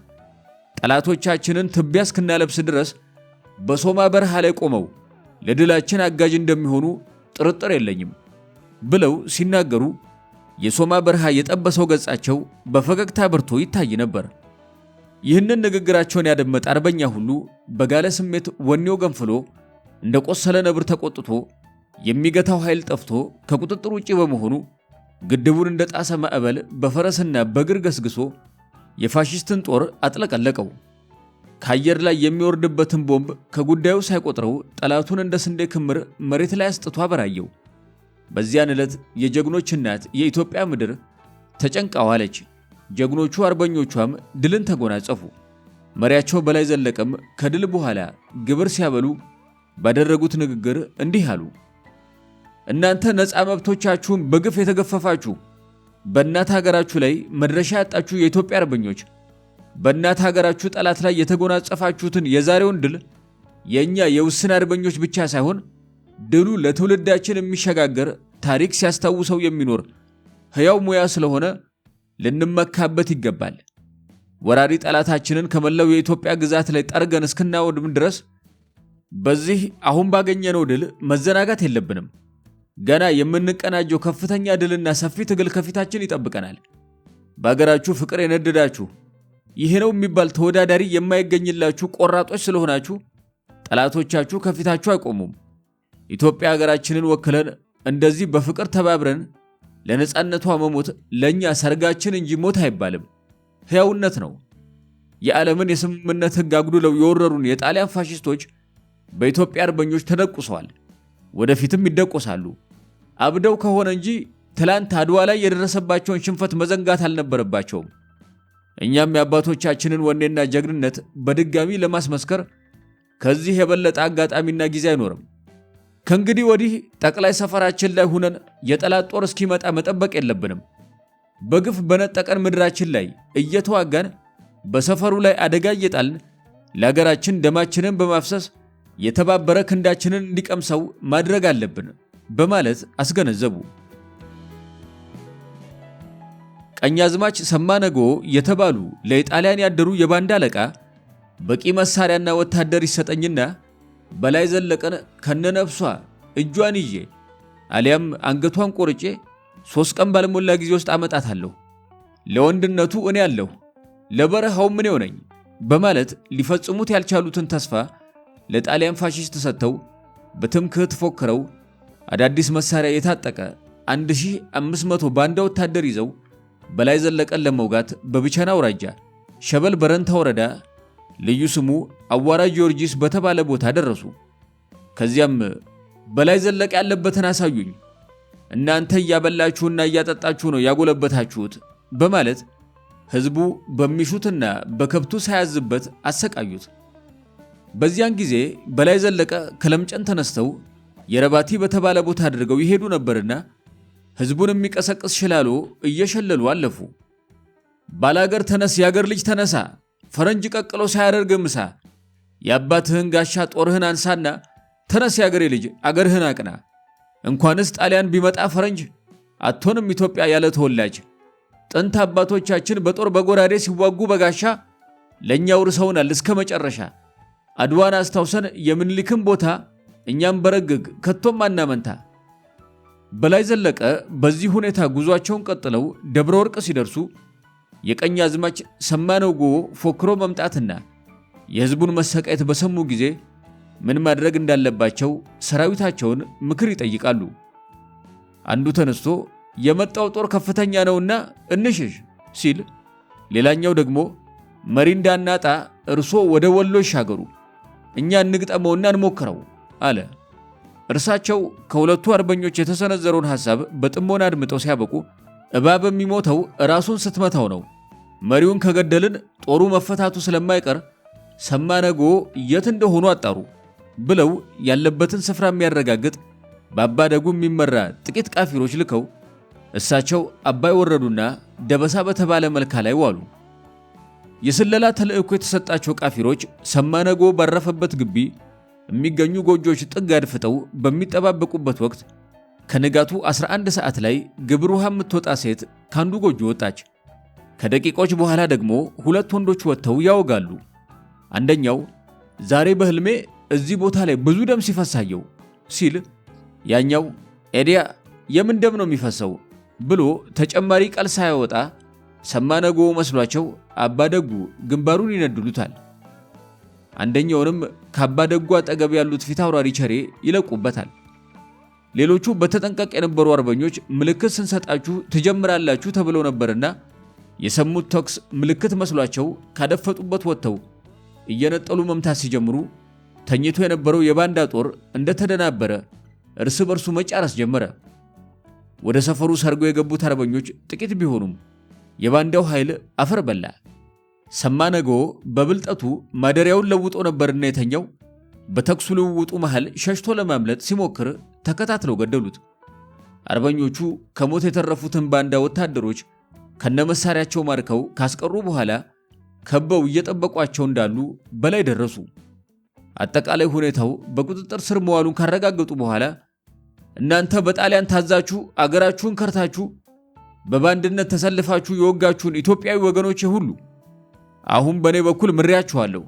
ጠላቶቻችንን ትቢያ እስክናለብስ ድረስ በሶማ በረሃ ላይ ቆመው ለድላችን አጋዥ እንደሚሆኑ ጥርጥር የለኝም ብለው ሲናገሩ የሶማ በረሃ የጠበሰው ገጻቸው በፈገግታ በርቶ ይታይ ነበር። ይህንን ንግግራቸውን ያደመጠ አርበኛ ሁሉ በጋለ ስሜት ወኔው ገንፍሎ እንደቆሰለ ነብር ተቆጥቶ የሚገታው ኃይል ጠፍቶ ከቁጥጥር ውጪ በመሆኑ ግድቡን እንደጣሰ ማዕበል በፈረስና በእግር ገስግሶ የፋሺስትን ጦር አጥለቀለቀው። ከአየር ላይ የሚወርድበትን ቦምብ ከጉዳዩ ሳይቆጥረው ጠላቱን እንደ ስንዴ ክምር መሬት ላይ አስጥቶ አበራየው። በዚያን ዕለት የጀግኖች እናት የኢትዮጵያ ምድር ተጨንቃ ዋለች። ጀግኖቹ አርበኞቿም ድልን ተጎናጸፉ። መሪያቸው በላይ ዘለቀም ከድል በኋላ ግብር ሲያበሉ ባደረጉት ንግግር እንዲህ አሉ። እናንተ ነፃ መብቶቻችሁን በግፍ የተገፈፋችሁ በእናት ሀገራችሁ ላይ መድረሻ ያጣችሁ የኢትዮጵያ አርበኞች በእናት ሀገራችሁ ጠላት ላይ የተጎናጸፋችሁትን የዛሬውን ድል የኛ የውስን አርበኞች ብቻ ሳይሆን ድሉ ለትውልዳችን የሚሸጋገር ታሪክ ሲያስታውሰው የሚኖር ሕያው ሙያ ስለሆነ ልንመካበት ይገባል። ወራሪ ጠላታችንን ከመላው የኢትዮጵያ ግዛት ላይ ጠርገን እስክናወድም ድረስ በዚህ አሁን ባገኘነው ድል መዘናጋት የለብንም። ገና የምንቀናጀው ከፍተኛ ድልና ሰፊ ትግል ከፊታችን ይጠብቀናል። በአገራችሁ ፍቅር የነደዳችሁ ይሄ ነው የሚባል ተወዳዳሪ የማይገኝላችሁ ቆራጦች ስለሆናችሁ ጠላቶቻችሁ ከፊታችሁ አይቆሙም። ኢትዮጵያ ሀገራችንን ወክለን እንደዚህ በፍቅር ተባብረን ለነፃነቷ መሞት ለኛ ሰርጋችን እንጂ ሞት አይባልም፣ ሕያውነት ነው። የዓለምን የስምምነት ሕግ አጉድለው የወረሩን የጣሊያን ፋሺስቶች በኢትዮጵያ አርበኞች ተደቁሰዋል፣ ወደፊትም ይደቆሳሉ። አብደው ከሆነ እንጂ ትላንት አድዋ ላይ የደረሰባቸውን ሽንፈት መዘንጋት አልነበረባቸውም። እኛም የአባቶቻችንን ወኔና ጀግንነት በድጋሚ ለማስመስከር ከዚህ የበለጠ አጋጣሚና ጊዜ አይኖርም። ከእንግዲህ ወዲህ ጠቅላይ ሰፈራችን ላይ ሁነን የጠላት ጦር እስኪመጣ መጠበቅ የለብንም። በግፍ በነጠቀን ምድራችን ላይ እየተዋጋን በሰፈሩ ላይ አደጋ እየጣልን ለሀገራችን ደማችንን በማፍሰስ የተባበረ ክንዳችንን እንዲቀምሰው ማድረግ አለብን በማለት አስገነዘቡ። ቀኛዝማች ሰማነጎ የተባሉ ለኢጣሊያን ያደሩ የባንዳ አለቃ በቂ መሳሪያና ወታደር ይሰጠኝና በላይ ዘለቀን ከነነፍሷ እጇን ይዤ አሊያም አንገቷን ቆርጬ 3 ቀን ባልሞላ ጊዜ ውስጥ አመጣታለሁ፣ ለወንድነቱ እኔ ያለሁ ለበረሃው ምን ነኝ በማለት ሊፈጽሙት ያልቻሉትን ተስፋ ለጣሊያን ፋሺስት ሰጥተው በትምክህት ፎክረው አዳዲስ መሳሪያ የታጠቀ 1500 ባንዳ ወታደር ይዘው በላይ ዘለቀን ለመውጋት በብቸና አውራጃ ሸበል በረንታ ወረዳ ልዩ ስሙ አዋራ ጊዮርጊስ በተባለ ቦታ ደረሱ። ከዚያም በላይ ዘለቀ ያለበትን አሳዩኝ፣ እናንተ እያበላችሁና እያጠጣችሁ ነው ያጎለበታችሁት በማለት ህዝቡ በሚሹትና በከብቱ ሳያዝበት አሰቃዩት። በዚያን ጊዜ በላይ ዘለቀ ከለምጨን ተነስተው የረባቲ በተባለ ቦታ አድርገው ይሄዱ ነበርና ህዝቡን የሚቀሰቅስ ሽላሎ እየሸለሉ አለፉ። ባላገር ተነስ፣ ያገር ልጅ ተነሳ፣ ፈረንጅ ቀቅሎ ሳያደርግ ምሳ፣ የአባትህን ጋሻ ጦርህን አንሳና ተነስ ያገሬ ልጅ አገርህን አቅና፣ እንኳንስ ጣሊያን ቢመጣ ፈረንጅ አትሆንም ኢትዮጵያ ያለ ተወላጅ፣ ጥንት አባቶቻችን በጦር በጎራዴ ሲዋጉ በጋሻ ለኛው ርሰውናል እስከ መጨረሻ፣ አድዋን አስታውሰን የምንሊክን ቦታ እኛም በረግግ ከቶም አናመንታ፣ በላይ ዘለቀ በዚህ ሁኔታ ጉዟቸውን ቀጥለው ደብረ ወርቅ ሲደርሱ የቀኛዝማች ሰማነው ጎ ፎክሮ መምጣትና የሕዝቡን መሰቃየት በሰሙ ጊዜ ምን ማድረግ እንዳለባቸው ሰራዊታቸውን ምክር ይጠይቃሉ። አንዱ ተነስቶ የመጣው ጦር ከፍተኛ ነውና እንሽሽ ሲል፣ ሌላኛው ደግሞ መሪ እንዳናጣ እርሶ ወደ ወሎ ይሻገሩ፣ እኛ እንግጠመውና እንሞክረው አለ። እርሳቸው ከሁለቱ አርበኞች የተሰነዘረውን ሐሳብ በጥሞና አድምጠው ሲያበቁ እባብ የሚሞተው ራሱን ስትመታው ነው፣ መሪውን ከገደልን ጦሩ መፈታቱ ስለማይቀር ሰማነጎ የት እንደሆኑ አጣሩ ብለው ያለበትን ስፍራ የሚያረጋግጥ በአባደጉ የሚመራ ጥቂት ቃፊሮች ልከው እሳቸው አባይ ወረዱና ደበሳ በተባለ መልካ ላይ ዋሉ። የስለላ ተልእኮ የተሰጣቸው ቃፊሮች ሰማነጎ ባረፈበት ግቢ የሚገኙ ጎጆች ጥግ አድፍጠው በሚጠባበቁበት ወቅት ከንጋቱ 11 ሰዓት ላይ ግብር ውሃ የምትወጣ ሴት ካንዱ ጎጆ ወጣች። ከደቂቆች በኋላ ደግሞ ሁለት ወንዶች ወጥተው ያወጋሉ። አንደኛው ዛሬ በህልሜ እዚህ ቦታ ላይ ብዙ ደም ሲፈሳየው ሲል፣ ያኛው ኤዲያ የምን ደም ነው የሚፈሰው ብሎ ተጨማሪ ቃል ሳያወጣ ሰማነጎ መስሏቸው አባደጉ ግንባሩን ይነድሉታል። አንደኛውንም ከአባደጉ አጠገብ ያሉት ፊት አውራሪ ቸሬ ይለቁበታል። ሌሎቹ በተጠንቀቅ የነበሩ አርበኞች ምልክት ስንሰጣችሁ ትጀምራላችሁ ተብለው ነበርና የሰሙት ተኩስ ምልክት መስሏቸው ካደፈጡበት ወጥተው እየነጠሉ መምታት ሲጀምሩ ተኝቶ የነበረው የባንዳ ጦር እንደተደናበረ እርስ በርሱ መጫረስ ጀመረ። ወደ ሰፈሩ ሰርገው የገቡት አርበኞች ጥቂት ቢሆኑም የባንዳው ኃይል አፈር በላ። ሰማነጎ በብልጠቱ ማደሪያውን ለውጦ ነበርና የተኛው በተኩሱ ልውውጡ መሃል ሸሽቶ ለማምለጥ ሲሞክር ተከታትለው ገደሉት። አርበኞቹ ከሞት የተረፉትን ባንዳ ወታደሮች ከነመሳሪያቸው ማርከው ካስቀሩ በኋላ ከበው እየጠበቋቸው እንዳሉ በላይ ደረሱ። አጠቃላይ ሁኔታው በቁጥጥር ስር መዋሉን ካረጋገጡ በኋላ እናንተ በጣሊያን ታዛችሁ አገራችሁን ከርታችሁ በባንድነት ተሰልፋችሁ የወጋችሁን ኢትዮጵያዊ ወገኖቼ ሁሉ አሁን በኔ በኩል ምሪያችኋለሁ።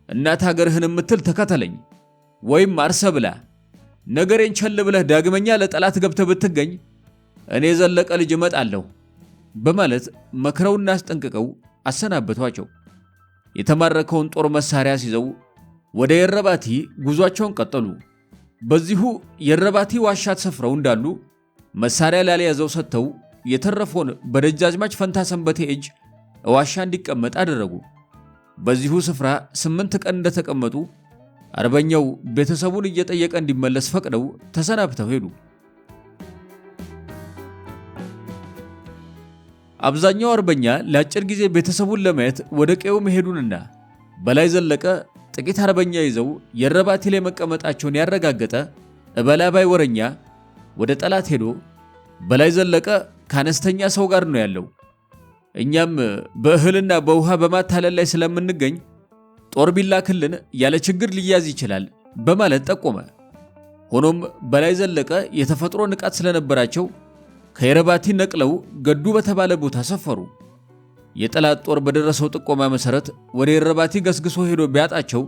እናት ሀገርህን የምትል ተከተለኝ ወይም አርሰ ብላ፣ ነገሬን ቸል ብለህ ዳግመኛ ለጠላት ገብተህ ብትገኝ እኔ ዘለቀ ልጅ እመጣለሁ በማለት መክረውና አስጠንቅቀው አሰናበቷቸው። የተማረከውን ጦር መሳሪያ ሲዘው ወደ የረባቲ ጉዟቸውን ቀጠሉ። በዚሁ የረባቲ ዋሻ ተሰፍረው እንዳሉ መሳሪያ ላልያዘው ሰጥተው የተረፈውን በደጃዝማች ፈንታ ሰንበቴ እጅ ዋሻ እንዲቀመጥ አደረጉ። በዚሁ ስፍራ 8 ቀን እንደተቀመጡ አርበኛው ቤተሰቡን እየጠየቀ እንዲመለስ ፈቅደው ተሰናብተው ሄዱ። አብዛኛው አርበኛ ለአጭር ጊዜ ቤተሰቡን ለማየት ወደ ቀዬው መሄዱንና በላይ ዘለቀ ጥቂት አርበኛ ይዘው የረባቲ ላይ መቀመጣቸውን ያረጋገጠ እበላባይ ወረኛ ወደ ጠላት ሄዶ በላይ ዘለቀ ከአነስተኛ ሰው ጋር ነው ያለው፣ እኛም በእህልና በውሃ በማታለል ላይ ስለምንገኝ ጦር ቢላክልን ያለ ችግር ሊያዝ ይችላል በማለት ጠቆመ። ሆኖም በላይ ዘለቀ የተፈጥሮ ንቃት ስለነበራቸው ከየረባቲ ነቅለው ገዱ በተባለ ቦታ ሰፈሩ። የጠላት ጦር በደረሰው ጥቆማ መሰረት ወደ የረባቲ ገስግሶ ሄዶ ቢያጣቸው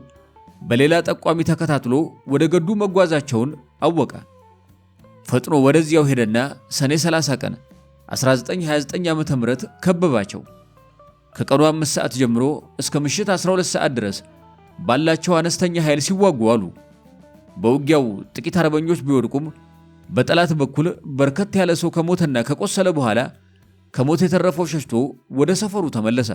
በሌላ ጠቋሚ ተከታትሎ ወደ ገዱ መጓዛቸውን አወቀ። ፈጥኖ ወደዚያው ሄደና ሰኔ 30 ቀን 1929 ዓ.ም ከበባቸው። ከቀኑ 5 ሰዓት ጀምሮ እስከ ምሽት 12 ሰዓት ድረስ ባላቸው አነስተኛ ኃይል ሲዋጉ አሉ። በውጊያው ጥቂት አርበኞች ቢወድቁም በጠላት በኩል በርከት ያለ ሰው ከሞተና ከቆሰለ በኋላ ከሞት የተረፈው ሸሽቶ ወደ ሰፈሩ ተመለሰ።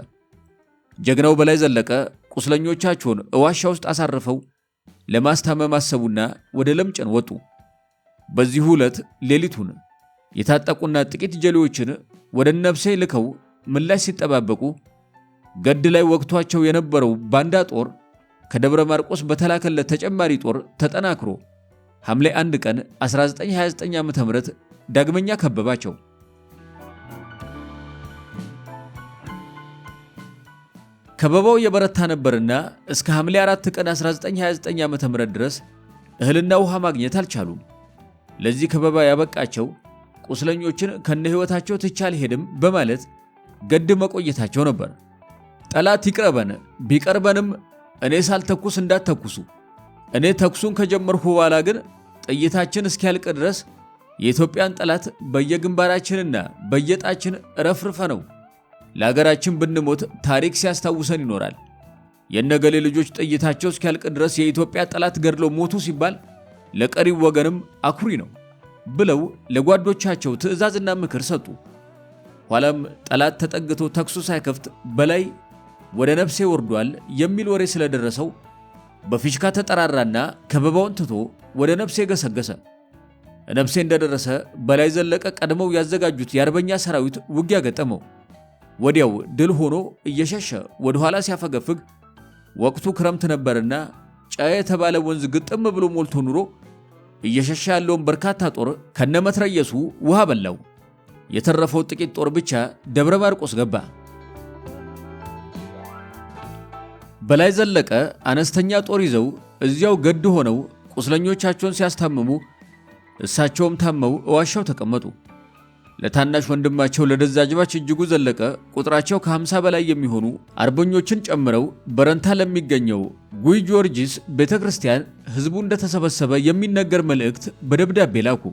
ጀግናው በላይ ዘለቀ ቁስለኞቻቸውን እዋሻ ውስጥ አሳርፈው ለማስታመም አሰቡና ወደ ለምጨን ወጡ። በዚሁ ዕለት ሌሊቱን የታጠቁና ጥቂት ጀሌዎችን ወደ ነብሴ ልከው ምላሽ ሲጠባበቁ ገድ ላይ ወቅቷቸው የነበረው ባንዳ ጦር ከደብረ ማርቆስ በተላከለት ተጨማሪ ጦር ተጠናክሮ ሐምሌ 1 ቀን 1929 ዓ.ም ዳግመኛ ከበባቸው። ከበባው የበረታ ነበርና እስከ ሐምሌ 4 ቀን 1929 ዓ.ም ድረስ እህልና ውሃ ማግኘት አልቻሉም። ለዚህ ከበባ ያበቃቸው ቁስለኞችን ከነህይወታቸው ትቼ አልሄድም በማለት ገድ መቆየታቸው ነበር። ጠላት ይቅረበን ቢቀርበንም እኔ ሳልተኩስ እንዳትተኩሱ፣ እኔ ተኩሱን ከጀመርኩ በኋላ ግን ጥይታችን እስኪያልቅ ድረስ የኢትዮጵያን ጠላት በየግንባራችንና በየጣችን ረፍርፈ ነው ለሀገራችን ብንሞት ታሪክ ሲያስታውሰን ይኖራል። የነገሌ ልጆች ጥይታቸው እስኪያልቅ ድረስ የኢትዮጵያ ጠላት ገድለው ሞቱ ሲባል ለቀሪው ወገንም አኩሪ ነው ብለው ለጓዶቻቸው ትዕዛዝና ምክር ሰጡ። ኋላም ጠላት ተጠግቶ ተኩሱ ሳይከፍት በላይ ወደ ነፍሴ ወርዷል የሚል ወሬ ስለደረሰው በፊሽካ ተጠራራና ከበባውን ትቶ ወደ ነፍሴ ገሰገሰ። ነፍሴ እንደደረሰ በላይ ዘለቀ ቀድመው ያዘጋጁት የአርበኛ ሰራዊት ውጊያ ገጠመው። ወዲያው ድል ሆኖ እየሸሸ ወደ ኋላ ሲያፈገፍግ ወቅቱ ክረምት ነበርና ጫያ የተባለ ወንዝ ግጥም ብሎ ሞልቶ ኑሮ እየሸሸ ያለውን በርካታ ጦር ከነመትረየሱ ውሃ በላው። የተረፈው ጥቂት ጦር ብቻ ደብረ ማርቆስ ገባ። በላይ ዘለቀ አነስተኛ ጦር ይዘው እዚያው ገድ ሆነው ቁስለኞቻቸውን ሲያስታምሙ እሳቸውም ታመው እዋሻው ተቀመጡ። ለታናሽ ወንድማቸው ለደጃዝማች እጅጉ ዘለቀ ቁጥራቸው ከ50 በላይ የሚሆኑ አርበኞችን ጨምረው በረንታ ለሚገኘው ጉይ ጊዮርጊስ ቤተክርስቲያን ህዝቡ እንደተሰበሰበ የሚነገር መልእክት በደብዳቤ ላኩ።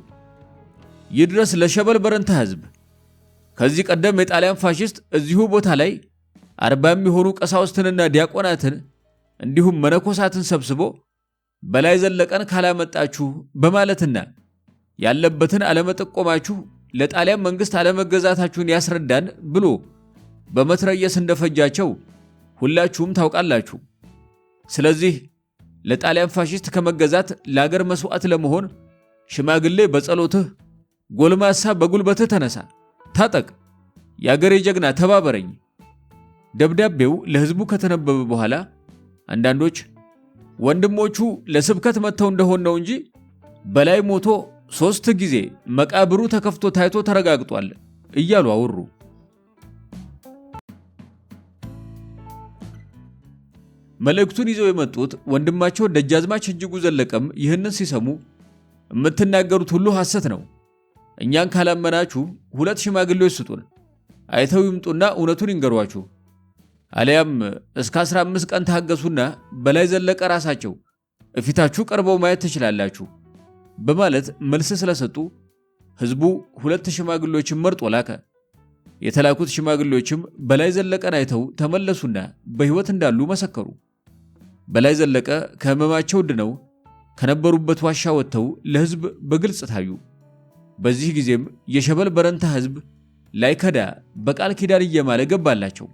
ይድረስ ለሸበል በረንታ ህዝብ፣ ከዚህ ቀደም የጣሊያን ፋሽስት እዚሁ ቦታ ላይ 40 የሚሆኑ ቀሳውስትንና ዲያቆናትን እንዲሁም መነኮሳትን ሰብስቦ በላይ ዘለቀን ካላመጣችሁ በማለትና ያለበትን አለመጠቆማችሁ ለጣሊያን መንግስት አለመገዛታችሁን ያስረዳን ብሎ በመትረየስ እንደፈጃቸው ሁላችሁም ታውቃላችሁ። ስለዚህ ለጣሊያን ፋሽስት ከመገዛት ለአገር መስዋዕት ለመሆን ሽማግሌ በጸሎትህ፣ ጎልማሳ በጉልበትህ ተነሳ፣ ታጠቅ፣ የአገሬ ጀግና ተባበረኝ። ደብዳቤው ለህዝቡ ከተነበበ በኋላ አንዳንዶች ወንድሞቹ ለስብከት መጥተው እንደሆነ ነው እንጂ በላይ ሞቶ 3 ጊዜ መቃብሩ ተከፍቶ ታይቶ ተረጋግጧል እያሉ አወሩ። መልእክቱን ይዘው የመጡት ወንድማቸው ደጃዝማች እጅጉ ዘለቀም ይህንን ሲሰሙ የምትናገሩት ሁሉ ሐሰት ነው፣ እኛን ካላመናችሁ 2 ሽማግሌዎች ስጡን፣ አይተው ይምጡና እውነቱን ይንገሯችሁ፣ አሊያም እስከ 15 ቀን ታገሱና በላይ ዘለቀ ራሳቸው እፊታችሁ ቀርበው ማየት ትችላላችሁ በማለት መልስ ስለሰጡ ህዝቡ 2 ሽማግሌዎችን መርጦ ላከ። የተላኩት ሽማግሌዎችም በላይ ዘለቀን አይተው ተመለሱና በህይወት እንዳሉ መሰከሩ። በላይ ዘለቀ ከህመማቸው ድነው ከነበሩበት ዋሻ ወጥተው ለህዝብ በግልጽ ታዩ። በዚህ ጊዜም የሸበል በረንታ ህዝብ ላይከዳ በቃል ኪዳን እየማለ ገባላቸው።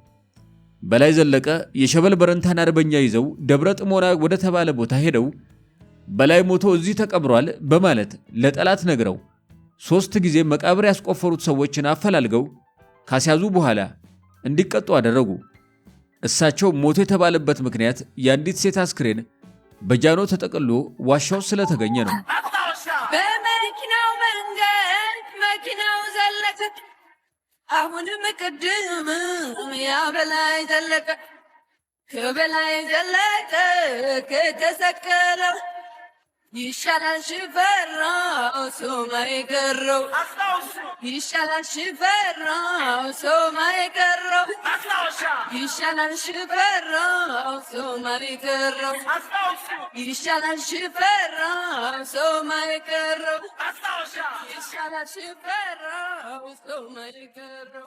በላይ ዘለቀ የሸበል በረንታን አርበኛ ይዘው ደብረ ጥሞና ወደ ተባለ ቦታ ሄደው በላይ ሞቶ እዚህ ተቀብሯል በማለት ለጠላት ነግረው 3 ጊዜ መቃብር ያስቆፈሩት ሰዎችን አፈላልገው ካስያዙ በኋላ እንዲቀጡ አደረጉ። እሳቸው ሞቶ የተባለበት ምክንያት የአንዲት ሴት አስክሬን በጃኖ ተጠቅሎ ዋሻው ስለተገኘ ነው።
በመኪናው መንገድ መኪናው ዘለቀ፣ አሁንም ቅድም ያ በላይ ዘለቀ፣ ከበላይ ዘለቀ ከተሰቀለው ይሻላል ሽፈራው ሰው ማይቀረው፣ ይሻላል ሽፈራው ሰው ማይቀረው፣ ይሻላል ሽፈራው ሰው ማይቀረው፣ ይሻላል ሽፈራው ሰው ማይቀረው፣ ይሻላል ሽፈራው ሰው ማይቀረው።